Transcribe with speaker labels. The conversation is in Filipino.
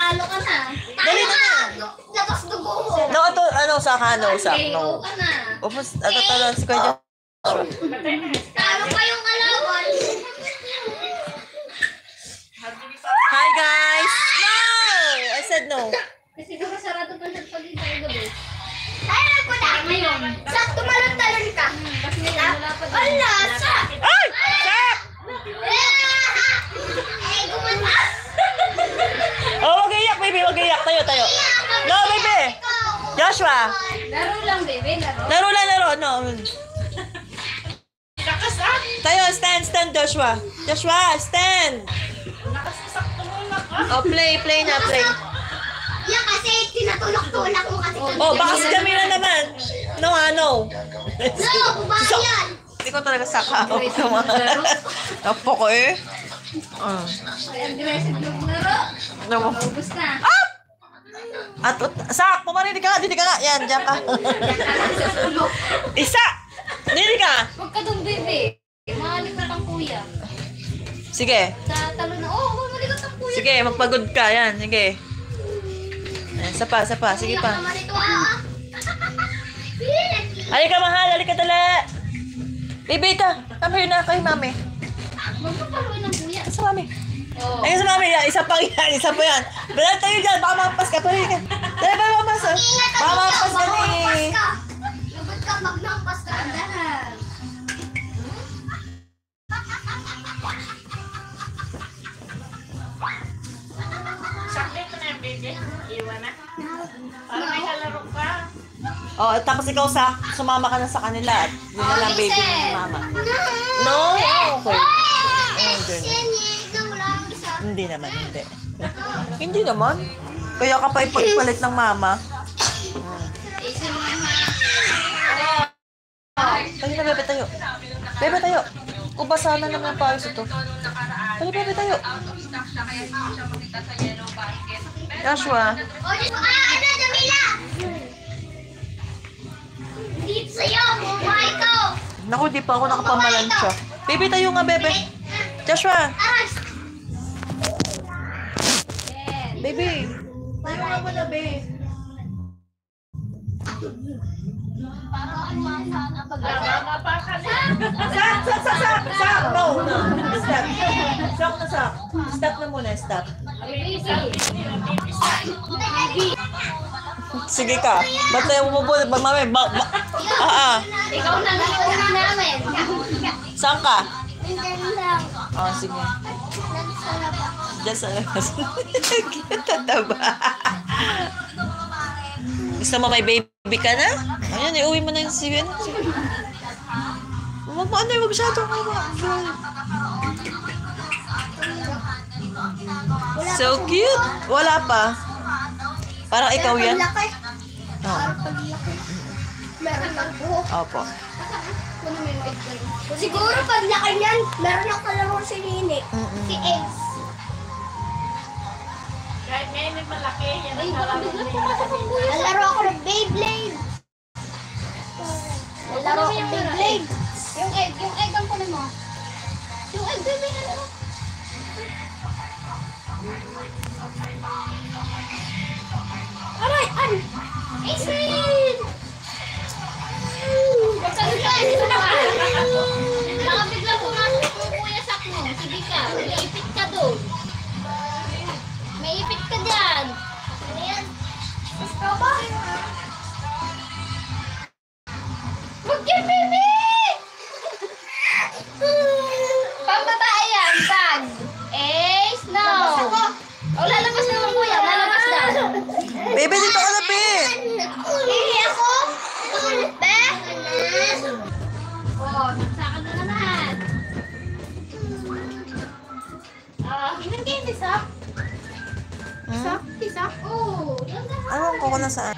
Speaker 1: Talo ka na.
Speaker 2: Dali na na.
Speaker 1: Labas dugo mo.
Speaker 2: No, ito, ano, sa no, sa
Speaker 1: Oo
Speaker 2: no.
Speaker 1: ka na.
Speaker 2: Upos, talo si Kuya Joshua.
Speaker 1: Talo pa yung kalaban.
Speaker 2: Hi, guys! No! I said no.
Speaker 1: Kasi siguro sarado pa siya pag dito yung gabi. Ay, ko na. Ngayon. Sakto malong-talon ka. Kasi wala pa. Wala, sak!
Speaker 2: Ay! Sak!
Speaker 1: Ay, gumanda.
Speaker 2: Oh, wag iyak, baby. Wag iyak. Tayo. No, baby! Joshua!
Speaker 1: Laro lang, baby. Laro.
Speaker 2: Laro. No. Tayo, stand, Joshua. Joshua, stand! Oh, play na.
Speaker 1: Yan kasi tinatulak-tulak mo kasi.
Speaker 2: Oh, baka si Jamila naman. No, no.
Speaker 1: No, bayan.
Speaker 2: Hindi ko talaga saka. Tapo ko eh.
Speaker 1: Ay, aggressive yung laro. Ubus na.
Speaker 2: Ah! At, sak, pumarinig ka. Dito ka nga. Yan, dyan ka. Isa! Dito ka.
Speaker 1: Huwag ka dun, baby. Mahaling na kang kuya.
Speaker 2: Sige.
Speaker 1: Sa talo na, maligot ang kuya.
Speaker 2: Sige, magpagod ka. Yan, sige. Yan, sapa. Sige
Speaker 1: Iyak
Speaker 2: pa.
Speaker 1: naman ito,
Speaker 2: Halika, mahal. Halika, dala. Baby ka. Come here na kay mami.
Speaker 1: Magpapaluin ng kuya.
Speaker 2: Sa mami.
Speaker 1: Oo.
Speaker 2: Ayun sa mami. Yan, isa pa yan. Bala tayo dyan. Baka mapas ka. Tuloy ka. Dala ba mapas? Baka mapas ka ni...
Speaker 1: Lubot ka, pag nampas ka. Andahan.
Speaker 3: Saklit na yung baby. Iwan na. Para may kalaro ka.
Speaker 2: Oh, tapos ikaw sumama ka na sa kanila at yun na lang baby ng mama. No? Okay. Hindi naman. Hindi naman. Kaya ka pa ipagpalit ng mama. Tayo na, bebe, tayo. Bebe, tayo. Ubasa na naman ang pawis ito. Tayo, bebe, tayo. Joshua.
Speaker 1: Ano, Jamila? Dito sa'yo, buhay ko.
Speaker 2: Naku, di pa ako nakapamalansya. Bebe, tayo nga, bebe. Joshua.
Speaker 1: Aras.
Speaker 2: Baby. Tayo nga muna, babe.
Speaker 3: Tama pa ka na.
Speaker 2: Sak! No! Stop. Stop na muna, stop. Sige ka. Ba't tayo bumubuli? Mami,
Speaker 1: Ikaw na lang una namin.
Speaker 2: Saan ka?
Speaker 1: Nandyan lang.
Speaker 2: Oh, sige.
Speaker 1: Nandyan lang.
Speaker 2: Diyan sa labas. Tataba. Gusto mo may baby ka na? Ayan, iuwi mo na yung sige. Ano yung masyado ka ba? So cute. Wala pa. Parang ikaw yan.
Speaker 1: Paglaki.
Speaker 2: Oh.
Speaker 1: Paglaki. Meron ng buhok.
Speaker 2: Opo.
Speaker 1: Siguro paglaki niyan, meron ang kalaro si Nini. Si Ace.
Speaker 3: Kahit ngayon yung malaki, yan
Speaker 1: Ay,
Speaker 3: ang
Speaker 1: baka
Speaker 3: kalaro
Speaker 1: bigla
Speaker 3: nila.
Speaker 1: pumasok ang kuya. Nalaro ako ng Beyblade. Nalaro ako ng Beyblade. Yung egg ang kunin mo. Yung egg, baby, ano? Aray, an! Ace! Baka bigla pumasok ang kuya sakmo. Sige ka, maipit ka doon. May ipit ka dyan. Ano yan? Gusto ba? Huwag yan, baby! Pambabae yan, tag. Ace, no. O, lalabas naman kuya, lalabas na.
Speaker 2: Baby, dito ka na, be.
Speaker 1: Hindi ako. Be? Oh, saksakan na naman. Ilan kayo, Tisak? Tisak? Oo, yan na.
Speaker 2: Ano ko na saan?